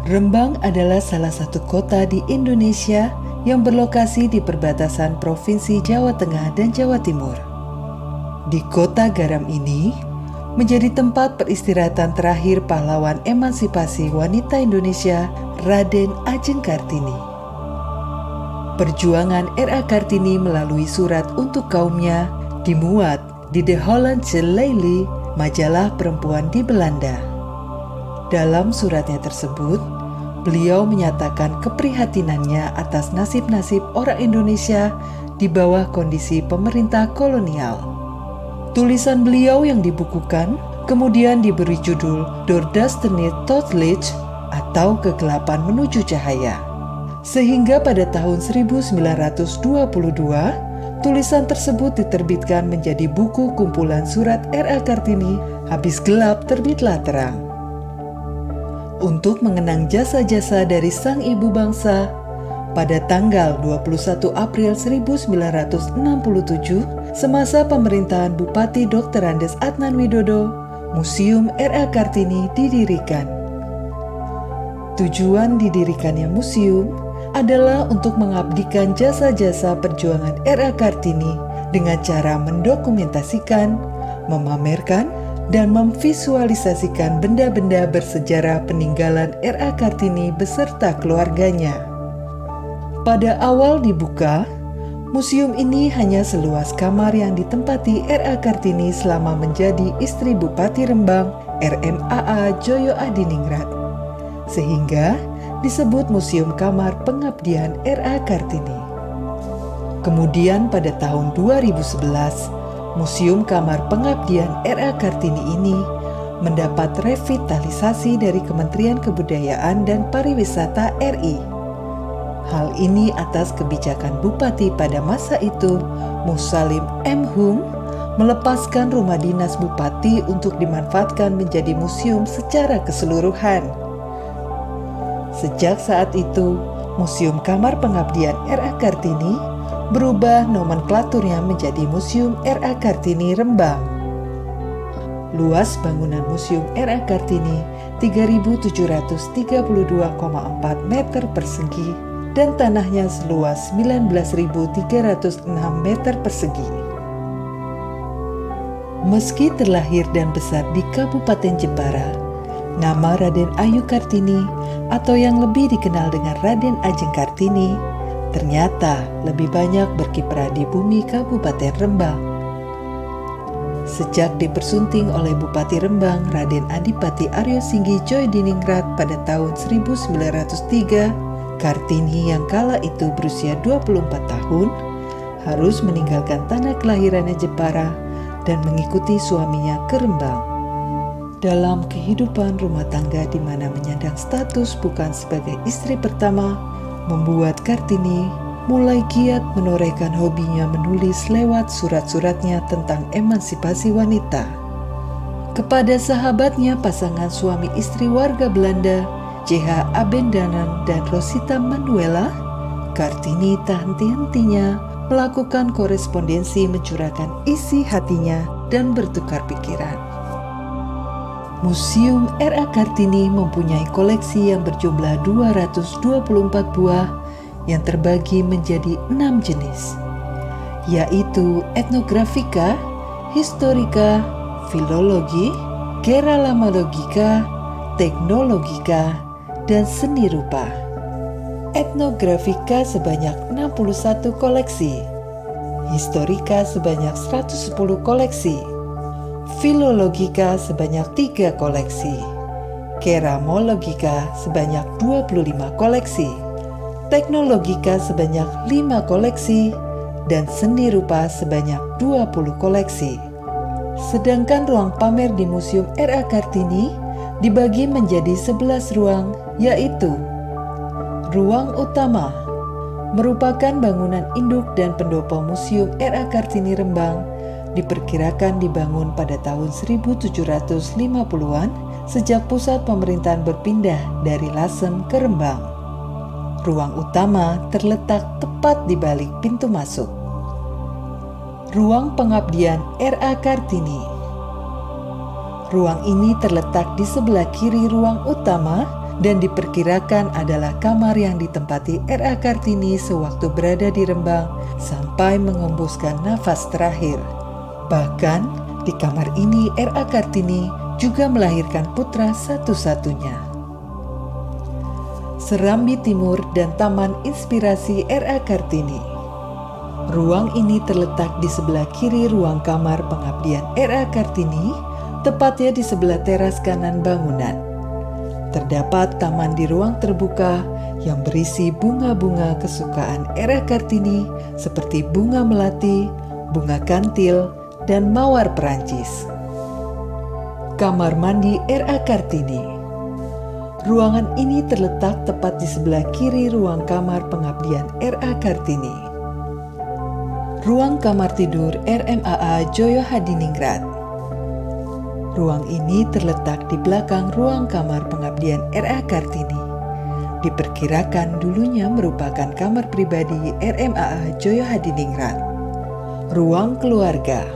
Rembang adalah salah satu kota di Indonesia yang berlokasi di perbatasan Provinsi Jawa Tengah dan Jawa Timur. Di kota garam ini menjadi tempat peristirahatan terakhir pahlawan emansipasi wanita Indonesia, Raden Ajeng Kartini. Perjuangan R.A. Kartini melalui surat untuk kaumnya dimuat di The Hollandsche Lelie, majalah perempuan di Belanda. Dalam suratnya tersebut, beliau menyatakan keprihatinannya atas nasib-nasib orang Indonesia di bawah kondisi pemerintah kolonial. Tulisan beliau yang dibukukan kemudian diberi judul Doorduisternis tot licht atau Kegelapan Menuju Cahaya. Sehingga pada tahun 1922, tulisan tersebut diterbitkan menjadi buku kumpulan surat R.A. Kartini, Habis Gelap Terbitlah Terang. Untuk mengenang jasa-jasa dari sang ibu bangsa, pada tanggal 21 April 1967, semasa pemerintahan Bupati Dr. Andes Adnan Widodo, Museum R.A. Kartini didirikan. Tujuan didirikannya museum adalah untuk mengabdikan jasa-jasa perjuangan R.A. Kartini dengan cara mendokumentasikan, memamerkan, dan memvisualisasikan benda-benda bersejarah peninggalan R.A. Kartini beserta keluarganya. Pada awal dibuka, museum ini hanya seluas kamar yang ditempati R.A. Kartini selama menjadi istri Bupati Rembang RMAA Joyo Adiningrat, sehingga disebut Museum Kamar Pengabdian R.A. Kartini. Kemudian pada tahun 2011, Museum Kamar Pengabdian R.A. Kartini ini mendapat revitalisasi dari Kementerian Kebudayaan dan Pariwisata RI. Hal ini atas kebijakan Bupati pada masa itu, Musalim M. Hum, melepaskan rumah dinas Bupati untuk dimanfaatkan menjadi museum secara keseluruhan. Sejak saat itu, Museum Kamar Pengabdian R.A. Kartini berubah nomenklaturnya menjadi Museum R.A. Kartini Rembang. Luas bangunan Museum R.A. Kartini 3.732,4 meter persegi dan tanahnya seluas 19.306 meter persegi. Meski terlahir dan besar di Kabupaten Jepara, nama Raden Ayu Kartini atau yang lebih dikenal dengan Raden Ajeng Kartini ternyata lebih banyak berkiprah di bumi Kabupaten Rembang. Sejak dipersunting oleh Bupati Rembang Raden Adipati Aryo Singgi Joydiningrat pada tahun 1903, Kartini yang kala itu berusia 24 tahun harus meninggalkan tanah kelahirannya Jepara dan mengikuti suaminya ke Rembang. Dalam kehidupan rumah tangga di mana menyandang status bukan sebagai istri pertama, membuat Kartini mulai giat menorehkan hobinya menulis lewat surat-suratnya tentang emansipasi wanita. Kepada sahabatnya pasangan suami istri warga Belanda, J.H. Abendanan dan Rosita Manuela, Kartini tak henti-hentinya melakukan korespondensi mencurahkan isi hatinya dan bertukar pikiran. Museum R.A. Kartini mempunyai koleksi yang berjumlah 224 buah yang terbagi menjadi 6 jenis, yaitu etnografika, historika, filologi, geralamalogika, teknologika, dan seni rupa. Etnografika sebanyak 61 koleksi, historika sebanyak 110 koleksi, filologika sebanyak 3 koleksi, keramologika sebanyak 25 koleksi, teknologika sebanyak 5 koleksi, dan seni rupa sebanyak 20 koleksi. Sedangkan ruang pamer di Museum R.A. Kartini dibagi menjadi 11 ruang, yaitu ruang utama, merupakan bangunan induk dan pendopo Museum R.A. Kartini Rembang, diperkirakan dibangun pada tahun 1750-an sejak pusat pemerintahan berpindah dari Lasem ke Rembang. Ruang utama terletak tepat di balik pintu masuk. Ruang Pengabdian R.A. Kartini. Ruang ini terletak di sebelah kiri ruang utama dan diperkirakan adalah kamar yang ditempati R.A. Kartini sewaktu berada di Rembang sampai mengembuskan nafas terakhir. Bahkan di kamar ini R.A. Kartini juga melahirkan putra satu-satunya. Serambi Timur dan Taman Inspirasi R.A. Kartini. Ruang ini terletak di sebelah kiri ruang kamar pengabdian R.A. Kartini, tepatnya di sebelah teras kanan bangunan. Terdapat taman di ruang terbuka yang berisi bunga-bunga kesukaan R.A. Kartini seperti bunga melati, bunga kantil, dan mawar Perancis. Kamar mandi R.A. Kartini. Ruangan ini terletak tepat di sebelah kiri ruang kamar pengabdian R.A. Kartini. Ruang kamar tidur RMAA Joyo Hadiningrat. Ruang ini terletak di belakang ruang kamar pengabdian R.A. Kartini. Diperkirakan dulunya merupakan kamar pribadi RMAA Joyo Hadiningrat. Ruang keluarga.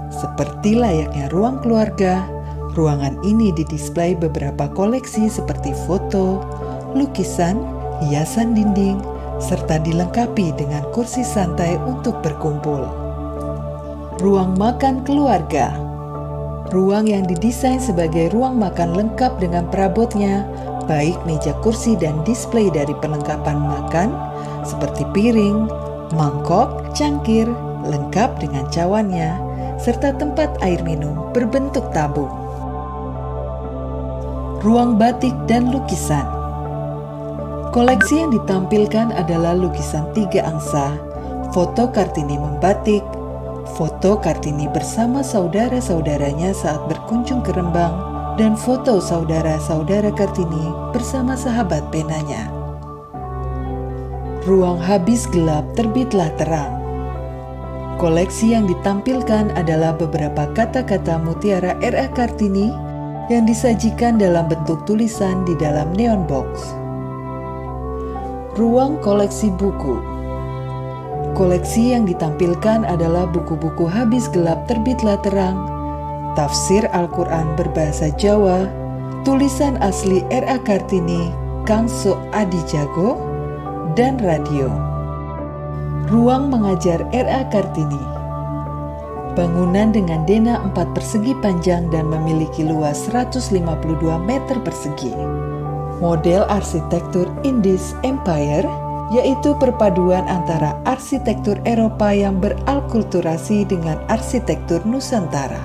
Seperti layaknya ruang keluarga, ruangan ini didisplay beberapa koleksi seperti foto, lukisan, hiasan dinding, serta dilengkapi dengan kursi santai untuk berkumpul. Ruang makan keluarga. Ruang yang didesain sebagai ruang makan lengkap dengan perabotnya, baik meja kursi dan display dari perlengkapan makan seperti piring, mangkok, cangkir, lengkap dengan cawannya, serta tempat air minum berbentuk tabung. Ruang batik dan lukisan. Koleksi yang ditampilkan adalah lukisan 3 angsa, foto Kartini membatik, foto Kartini bersama saudara-saudaranya saat berkunjung ke Rembang, dan foto saudara-saudara Kartini bersama sahabat penanya. Ruang habis gelap terbitlah terang. Koleksi yang ditampilkan adalah beberapa kata-kata mutiara R.A. Kartini yang disajikan dalam bentuk tulisan di dalam neon box. Ruang koleksi buku. Koleksi yang ditampilkan adalah buku-buku habis gelap terbitlah terang, tafsir Al-Quran berbahasa Jawa, tulisan asli R.A. Kartini, Kangso Adijago, dan radio. Ruang mengajar R.A. Kartini. Bangunan dengan denah 4 persegi panjang dan memiliki luas 152 meter persegi. Model arsitektur Indies Empire, yaitu perpaduan antara arsitektur Eropa yang beralkulturasi dengan arsitektur Nusantara.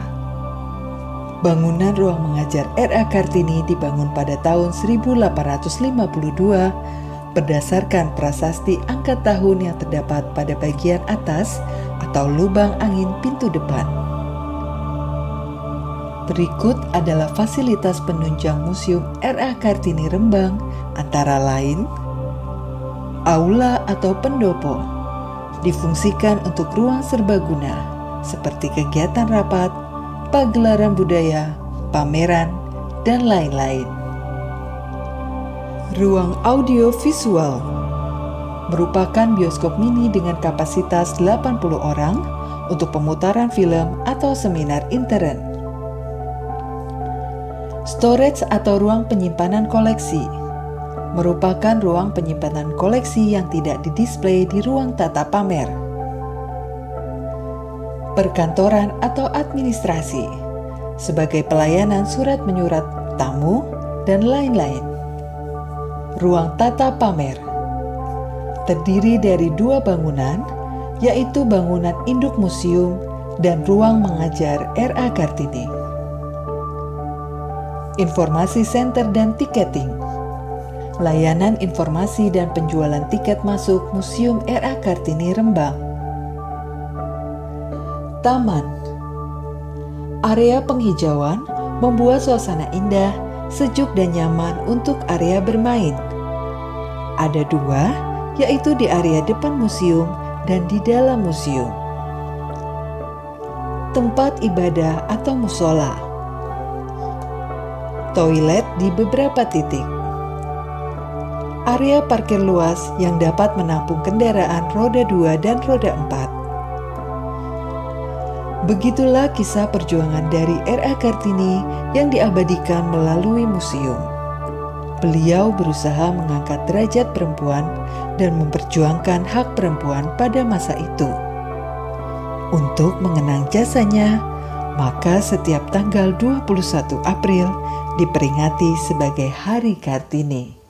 Bangunan ruang mengajar R.A. Kartini dibangun pada tahun 1852 berdasarkan prasasti angka tahun yang terdapat pada bagian atas atau lubang angin pintu depan. Berikut adalah fasilitas penunjang Museum R.A. Kartini Rembang, antara lain aula atau pendopo, difungsikan untuk ruang serbaguna seperti kegiatan rapat, pagelaran budaya, pameran, dan lain-lain. Ruang audio visual merupakan bioskop mini dengan kapasitas 80 orang untuk pemutaran film atau seminar intern. Storage atau ruang penyimpanan koleksi merupakan ruang penyimpanan koleksi yang tidak didisplay di ruang tata pamer. Perkantoran atau administrasi sebagai pelayanan surat menyurat tamu dan lain-lain. Ruang tata pamer terdiri dari 2 bangunan, yaitu bangunan induk museum dan ruang mengajar R.A. Kartini. Informasi center dan tiketing. Layanan informasi dan penjualan tiket masuk Museum R.A. Kartini Rembang. Taman. Area penghijauan membuat suasana indah, sejuk dan nyaman untuk area bermain. Ada 2, yaitu di area depan museum dan di dalam museum. Tempat ibadah atau musola. Toilet di beberapa titik. Area parkir luas yang dapat menampung kendaraan roda 2 dan roda 4. Begitulah kisah perjuangan dari R.A. Kartini yang diabadikan melalui museum. beliau berusaha mengangkat derajat perempuan dan memperjuangkan hak perempuan pada masa itu. Untuk mengenang jasanya, maka setiap tanggal 21 April diperingati sebagai Hari Kartini.